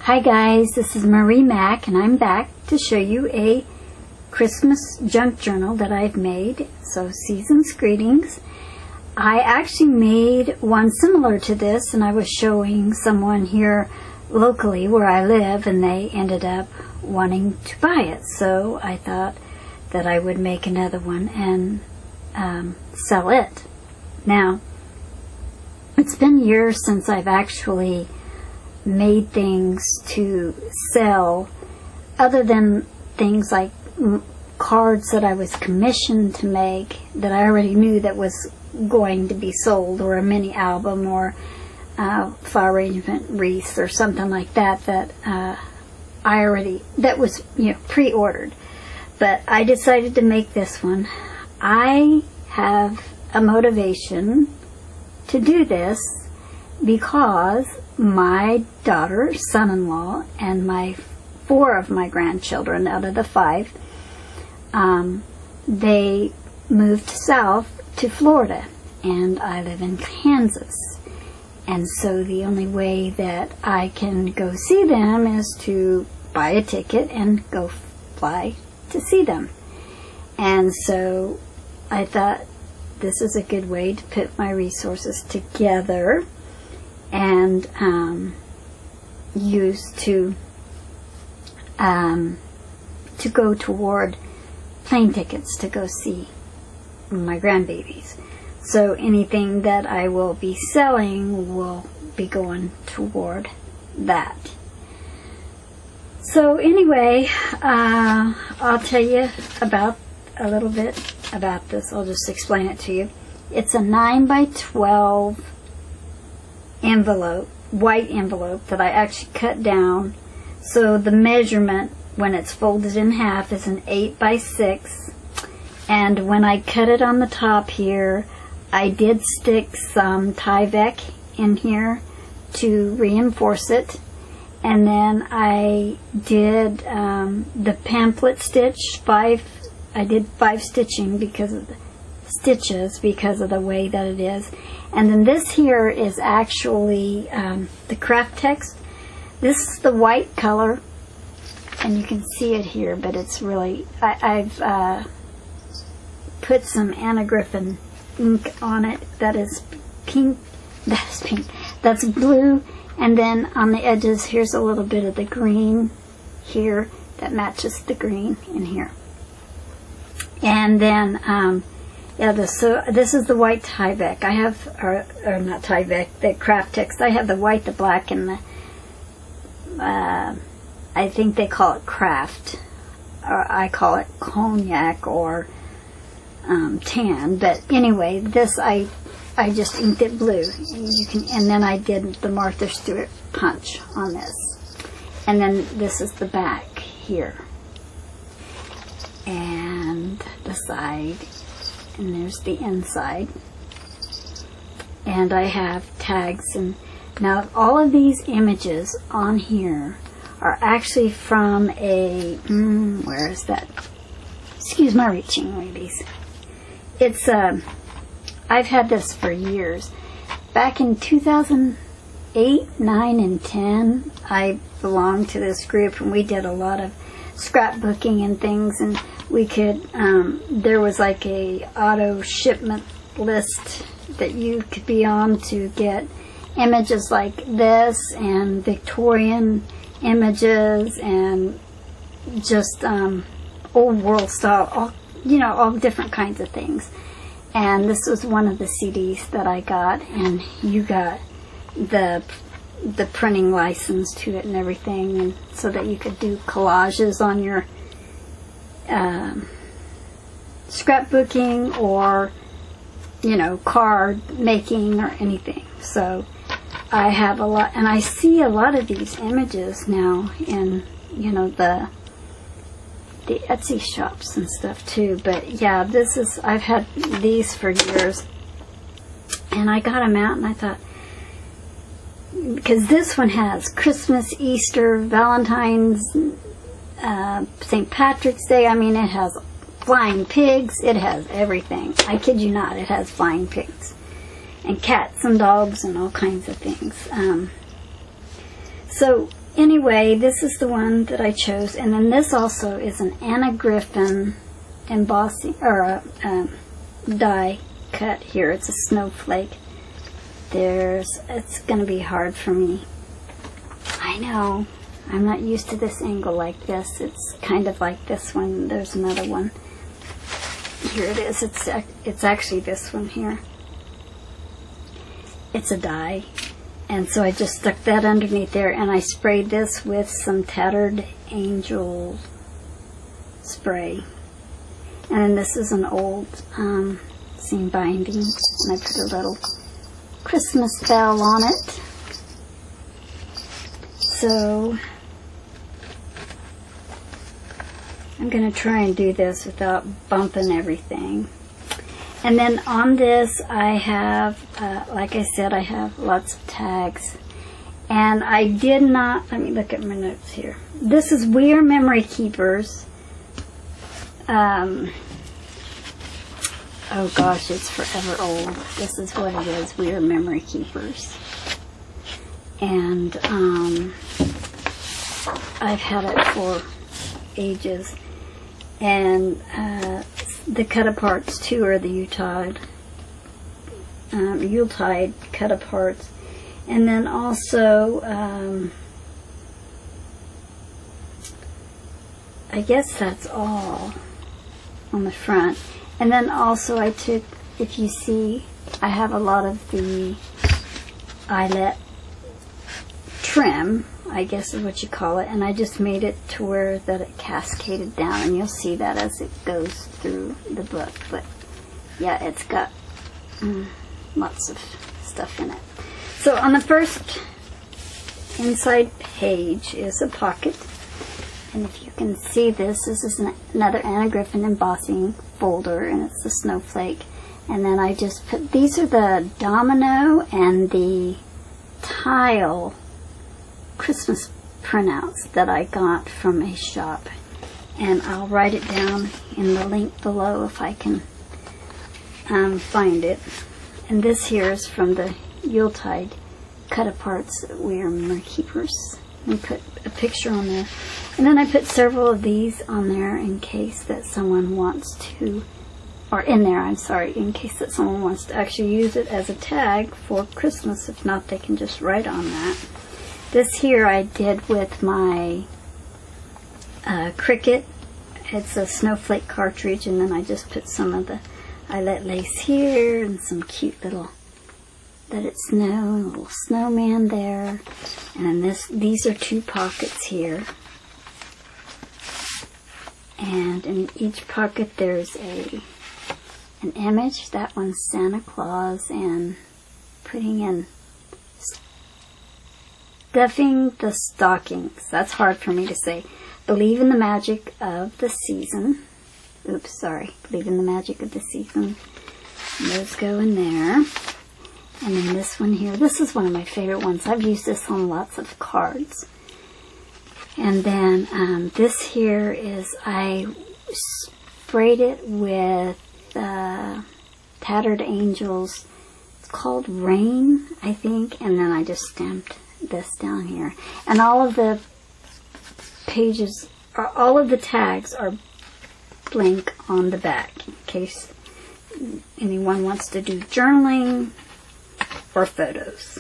Hi guys, this is Marie Mac and I'm back to show you a Christmas junk journal that I've made. So season's greetings. I actually made one similar to this and I was showing someone here locally where I live and they ended up wanting to buy it. So I thought that I would make another one and sell it. Now, it's been years since I've actually made things to sell, other than things like cards that I was commissioned to make that I already knew that was going to be sold, or a mini album, or flower arrangement wreaths or something like that that was pre-ordered. But I decided to make this one. I have a motivation to do this because my daughter, son-in-law, and 4 of my grandchildren out of the 5, they moved south to Florida, and I live in Kansas. And so the only way that I can go see them is to buy a ticket and go fly to see them. And so I thought this is a good way to put my resources together and use to go toward plane tickets to go see my grandbabies. So anything that I will be selling will be going toward that. So anyway, I'll tell you a little bit about this. I'll just explain it to you. It's a 9x12 envelope, white envelope, that I actually cut down. So the measurement when it's folded in half is an 8x6, and when I cut it on the top here, I did stick some Tyvek in here to reinforce it, and then I did the pamphlet stitch. I did 5 stitching because of the stitches, because of the way that it is. And then this here is actually the craft text. This is the white color, and you can see it here, but it's really, I've put some Anna Griffin ink on it that is pink, that's blue, and then on the edges here's a little bit of the green here that matches the green in here. And then this is the white Tyvek. I have, or not Tyvek, the craft text. I have the white, the black, and the I think they call it craft, or I call it cognac or tan. But anyway, this I just inked it blue. And then I did the Martha Stewart punch on this. And then this is the back here, and the side, and there's the inside. And I have tags. And now all of these images on here are actually from a, where is that? Excuse my reaching, ladies. It's, I've had this for years. Back in 2008, 9, and 10, I belonged to this group, and we did a lot of scrapbooking and things, and we could, there was like a auto shipment list that you could be on to get images like this, and Victorian images, and just old world style, all different kinds of things. And this was one of the CDs that I got, and you got the printing license to it and everything, and so that you could do collages on your scrapbooking, or card making, or anything. So I have a lot, and I see a lot of these images now in the Etsy shops and stuff too. But yeah, I've had these for years, and I got them out, and I thought, because this one has Christmas, Easter, Valentine's, St. Patrick's Day. I mean, it has flying pigs, it has everything. I kid you not, it has flying pigs. and cats and dogs and all kinds of things. So Anyway, this is the one that I chose, and then this also is an Anna Griffin embossing, or a die cut here. It's a snowflake. It's going to be hard for me. I know. I'm not used to this angle like this. It's kind of like this one. There's another one. Here it is. It's actually this one here. It's a die. And so I just stuck that underneath there, and I sprayed this with some Tattered Angel spray. And then this is an old seam binding, and I put a little Christmas bell on it. So I'm going to try and do this without bumping everything. And then on this I have, like I said, I have lots of tags. And I did not, let me look at my notes here. This is We Are Memory Keepers. Oh gosh, it's forever old. This is what it is, We Are Memory Keepers. And I've had it for ages. And the cut-aparts too are the Yuletide cut-aparts. And then also, I guess that's all on the front. And then also I took, if you see, I have a lot of the eyelet trim, I guess is what you call it, and I just made it to where that it cascaded down, and you'll see that as it goes through the book. But yeah, it's got lots of stuff in it. So on the first inside page is a pocket, and if you can see this is another Anna Griffin embossing folder, and it's the snowflake. And then I just put, these are the domino and the tile Christmas printouts that I got from a shop, and I'll write it down in the link below if I can find it. And this here is from the Yuletide cut-aparts that We Are Memory Keepers. And put a picture on there, and then I put several of these on there in case that someone wants to, or in there, I'm sorry, in case that someone wants to actually use it as a tag for Christmas. If not, they can just write on that. This here I did with my Cricut. It's a snowflake cartridge, and then I just put some of the eyelet lace here and some cute little Let It Snow, a little snowman there. And then these are two pockets here. And in each pocket there's an image. That one's Santa Claus, and putting in stuffing the stockings. That's hard for me to say. Believe in the magic of the season. Oops, sorry. Believe in the magic of the season. And those go in there. And then this one here. This is one of my favorite ones. I've used this on lots of cards. And then this here is, I sprayed it with Tattered Angels. It's called Rain, I think. And then I just stamped this down here. And all of the pages, or all of the tags are blank on the back in case anyone wants to do journaling or photos.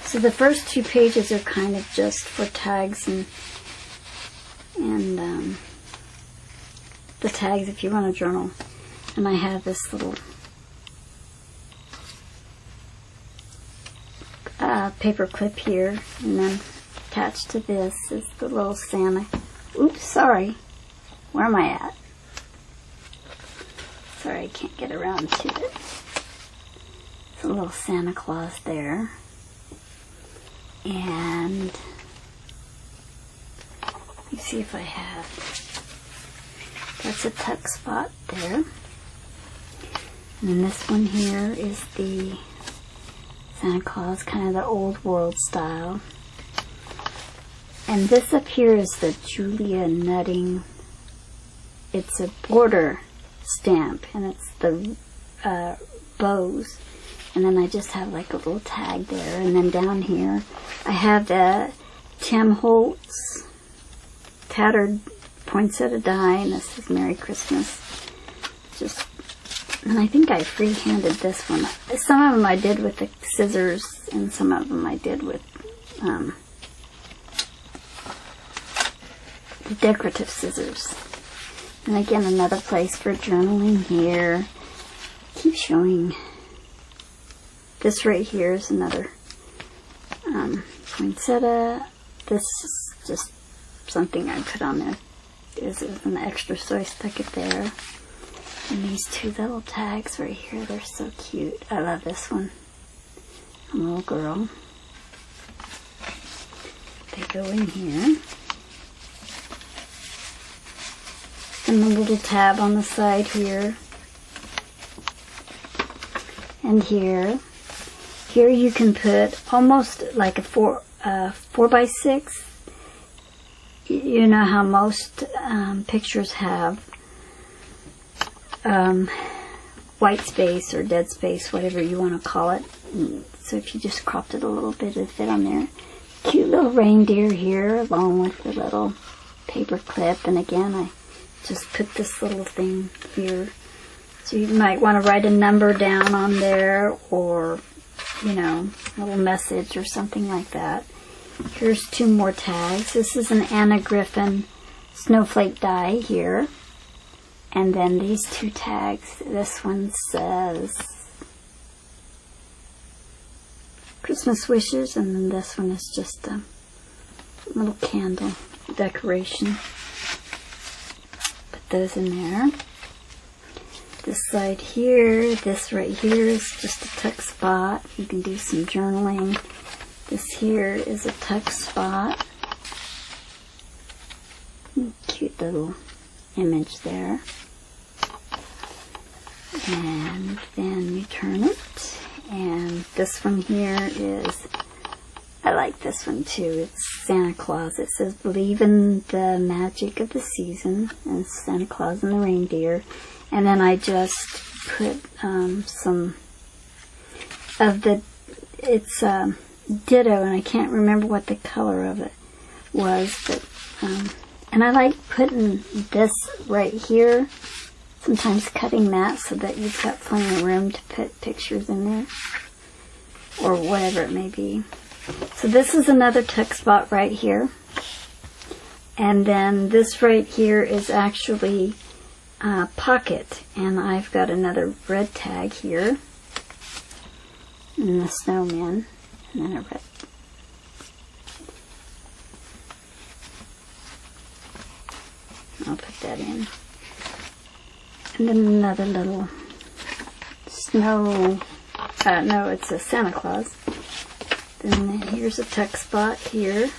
So the first two pages are kind of just for tags and the tags if you want to journal. And I have this little paper clip here, and then attached to this is the little Santa. Oops, sorry. Where am I at? Sorry, I can't get around to it. It's a little Santa Claus there. And let me see if I have. That's a tuck spot there. And then this one here is the Santa Claus, kind of the old world style. And this up here is the Julia Nutting. It's a border stamp, and it's the bows. And then I just have like a little tag there. And then down here I have the Tim Holtz tattered poinsettia die, and this is Merry Christmas. And I think I free-handed this one. Some of them I did with the scissors, and some of them I did with the decorative scissors. And again, another place for journaling here. Keep showing. This right here is another poinsettia. This is just something I put on there. This is an extra, so I stuck it there. And these two little tags right here, they're so cute. I love this one. A little girl. They go in here. And the little tab on the side here. And here. Here you can put almost like a 4x6. You know how most pictures have white space or dead space, whatever you want to call it. So if you just cropped it a little bit, it'd fit on there. Cute little reindeer here, along with the little paper clip. And again, I just put this little thing here. So you might want to write a number down on there, or, you know, a little message or something like that. Here's two more tags. This is an Anna Griffin snowflake die here. And then these two tags. This one says Christmas wishes, and then this one is just a little candle decoration. Put those in there. This side here, this right here is just a tuck spot. You can do some journaling. This here is a tuck spot. Cute little image there. And then you turn it. And this one here is, I like this one too. It's Santa Claus. It says, believe in the magic of the season. And it's Santa Claus and the reindeer. And then I just put some of the, it's ditto, and I can't remember what the color of it was, but and I like putting this right here, sometimes cutting that so that you've got plenty of room to put pictures in there, or whatever it may be. So this is another tuck spot right here, and then this right here is actually pocket, and I've got another red tag here, and the snowman. And then a red. I'll put that in. And then another little snow, no, it's a Santa Claus. Then here's a tuck spot here.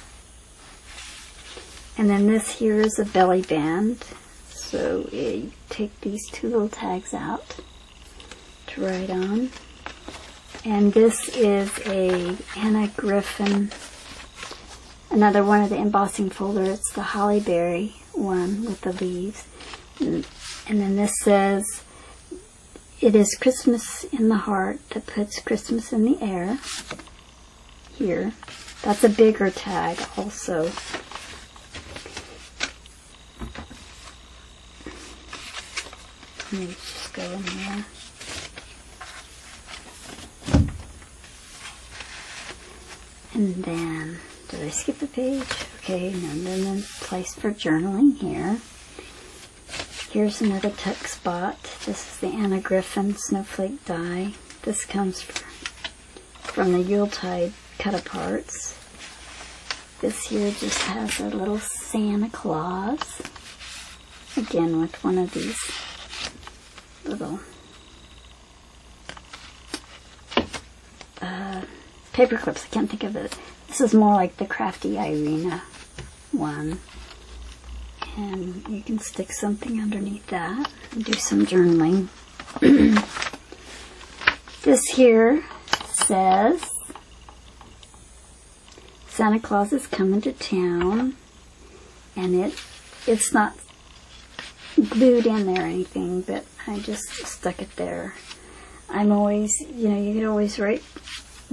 And then this here is a belly band. So you take these two little tags out to write on. And this is a Anna Griffin, another one of the embossing folder. It's the Holly Berry one with the leaves. And then this says, it is Christmas in the heart that puts Christmas in the air. Here. That's a bigger tag also. Let me just go in here. And then, did I skip a page? Okay, and then place for journaling here. Here's another tuck spot. This is the Anna Griffin Snowflake die. This comes from the Yuletide cut-aparts. This here just has a little Santa Claus. Again, with one of these little paper clips. I can't think of it. This is more like the Crafty Irina one. And you can stick something underneath that and do some journaling. This here says, Santa Claus is coming to town. And it's not glued in there or anything, but I just stuck it there. I'm always, you know, you can always write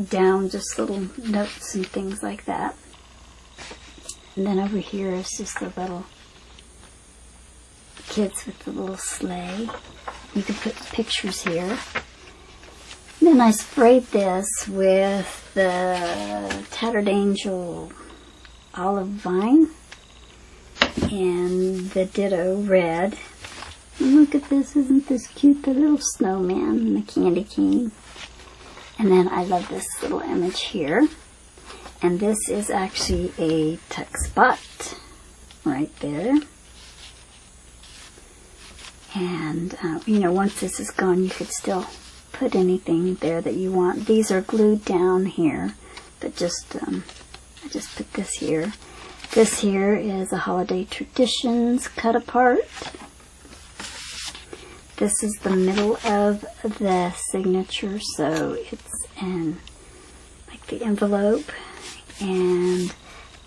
down just little notes and things like that. And then over here is just the little kids with the little sleigh. You can put pictures here. Then I sprayed this with the Tattered Angel Olive Vine and the Ditto Red. And look at this, isn't this cute? The little snowman and the candy cane. And then I love this little image here. And this is actually a tuck spot right there. And, you know, once this is gone, you could still put anything there that you want. These are glued down here, but just, I just put this here. This here is a Holiday Traditions cut apart. This is the middle of the signature, so it's in like the envelope. And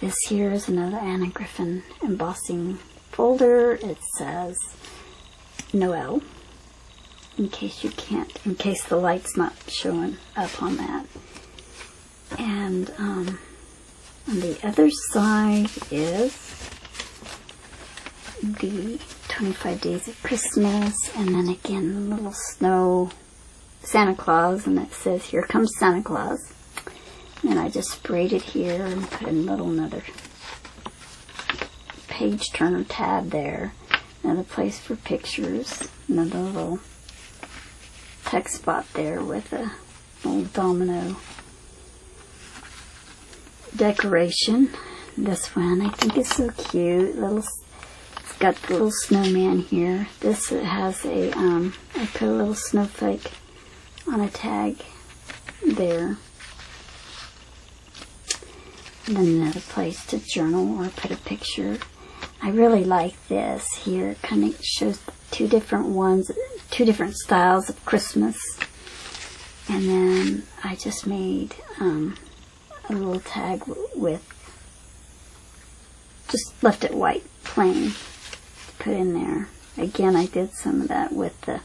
this here is another Anna Griffin embossing folder. It says Noel, in case you can't, in case the light's not showing up on that. And on the other side is the 25 Days of Christmas, and then again the little snow Santa Claus, and it says, "Here comes Santa Claus." And I just sprayed it here and put a little another page turner tab there. Another place for pictures. Another little text spot there with a little domino decoration. This one I think is so cute. It's got the little snowman here. This has a I put a little snowflake on a tag there. And then another place to journal or put a picture. I really like this here. It kind of shows two different ones, two different styles of Christmas. And then I just made a little tag with, just left it white, plain, to put in there. Again, I did some of that with the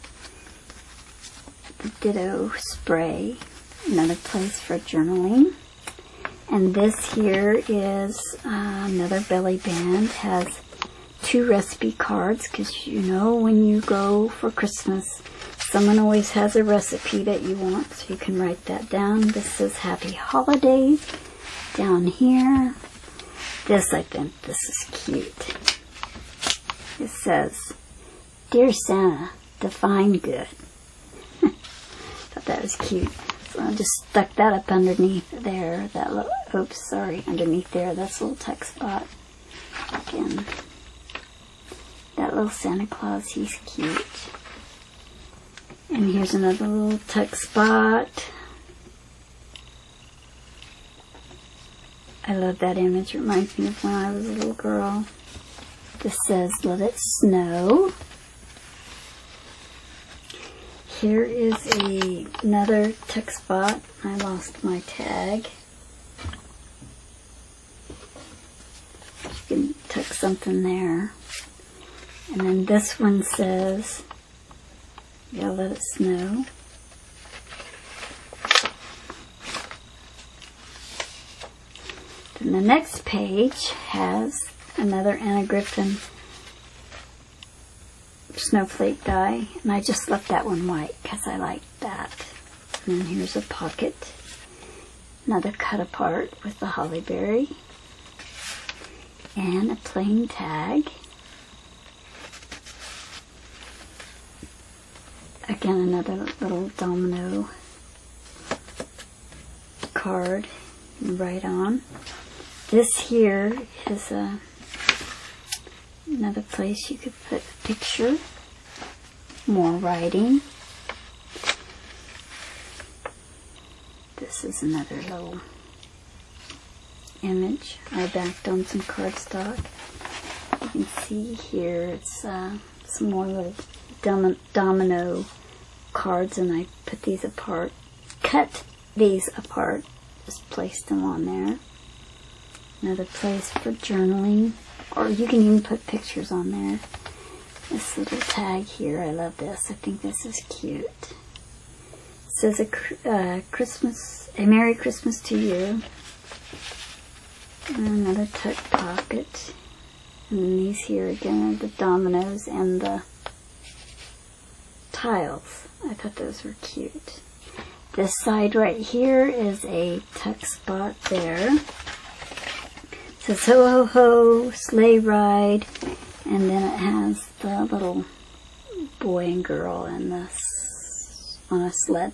Ditto spray. Another place for journaling. And this here is another belly band. Has 2 recipe cards, because you know when you go for Christmas, someone always has a recipe that you want, so you can write that down. This says Happy Holidays down here. This, I think this is cute. It says, "Dear Santa, define good." Thought that was cute. So I just stuck that up underneath there. That little, oops, sorry, underneath there. That's a little text spot. Again, that little Santa Claus, he's cute. And here's another little text spot. I love that image. It reminds me of when I was a little girl. This says, "Let it snow." Here is another text spot. I lost my tag. You can tuck something there. And then this one says, "Yeah, let it snow." Then the next page has another Anna Griffin snowflake die, and I just left that one white because I like that. And then here's a pocket, another cut apart with the holly berry, and a plain tag. Again, another little domino card, right on. This here is another place you could put a picture, more writing. This is another little image. I backed on some cardstock. You can see here it's some more little domino cards, and I put these apart, cut these apart, just placed them on there. Another place for journaling, or you can even put pictures on there. This little tag here, I love this. I think this is cute. says a Merry Christmas to you. And another tuck pocket. And these here again are the dominoes and the tiles. I thought those were cute. This side right here is a tuck spot there. It says ho ho ho, sleigh ride, and then it has the little boy and girl and this on a sled.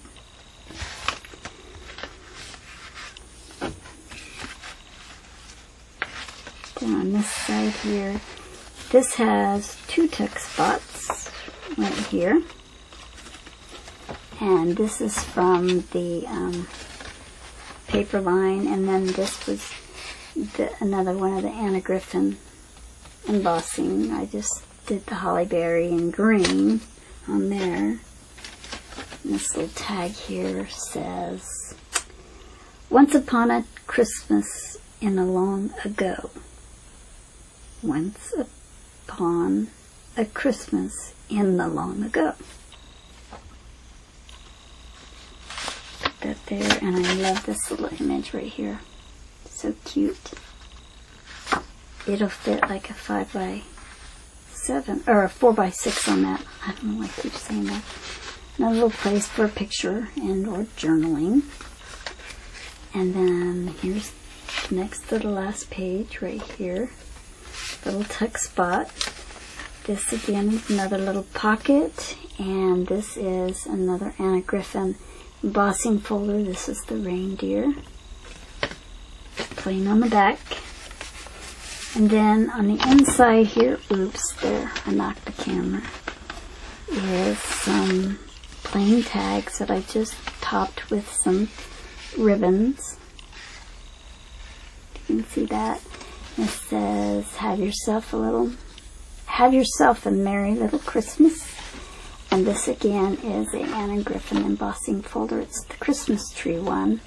Then on this side here, this has two tuck spots right here. And this is from the paper line, and then this was another one of the Anna Griffin embossing. I just did the holly berry in green on there. And this little tag here says, "Once upon a Christmas in a long ago." Once upon a Christmas in the long ago. That there, and I love this little image right here. So cute. It'll fit like a 5x7 or a 4x6 on that. I don't know why I keep saying that. Another little place for a picture and or journaling. And then here's next to the last page right here. Little tuck spot. This again is another little pocket, and this is another Anna Griffin embossing folder. This is the reindeer, plain on the back. And then on the inside here, oops, there, I knocked the camera, is some plain tags that I just topped with some ribbons. You can see that. It says, have yourself a merry little Christmas. And this again is a Anna Griffin embossing folder. It's the Christmas tree one.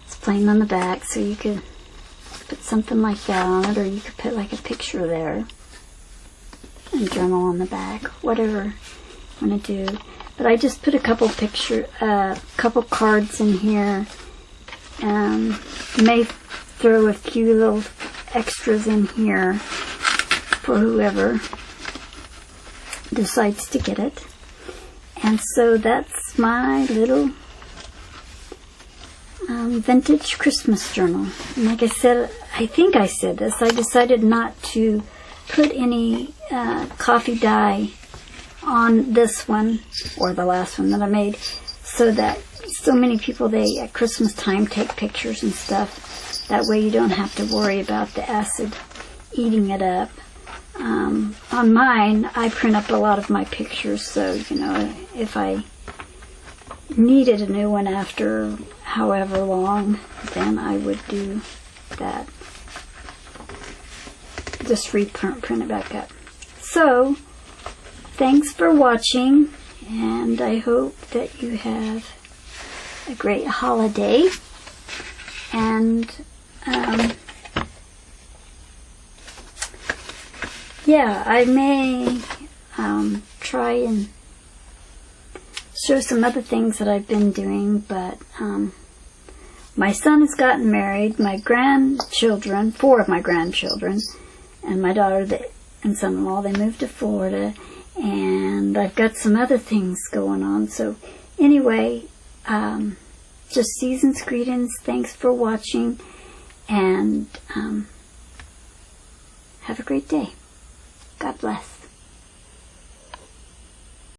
It's plain on the back, so you could put something like that on it, or you could put like a picture there and journal on the back, whatever you want to do. But I just put a couple cards in here. May throw a few little extras in here for whoever decides to get it. And so that's my little vintage Christmas journal. And like I said, I think I said this, I decided not to put any coffee dye on this one or the last one that I made, so that so many people, they at Christmas time take pictures and stuff. That way you don't have to worry about the acid eating it up. On mine, I print up a lot of my pictures, so, you know, if I needed a new one after however long, then I would do that. Just print it back up. So, thanks for watching, and I hope that you have a great holiday. And yeah, I may try and show some other things that I've been doing, but my son has gotten married. My grandchildren, 4 of my grandchildren, and my daughter and son-in-law, they moved to Florida, and I've got some other things going on. So anyway, just season's greetings. Thanks for watching, and have a great day. God bless.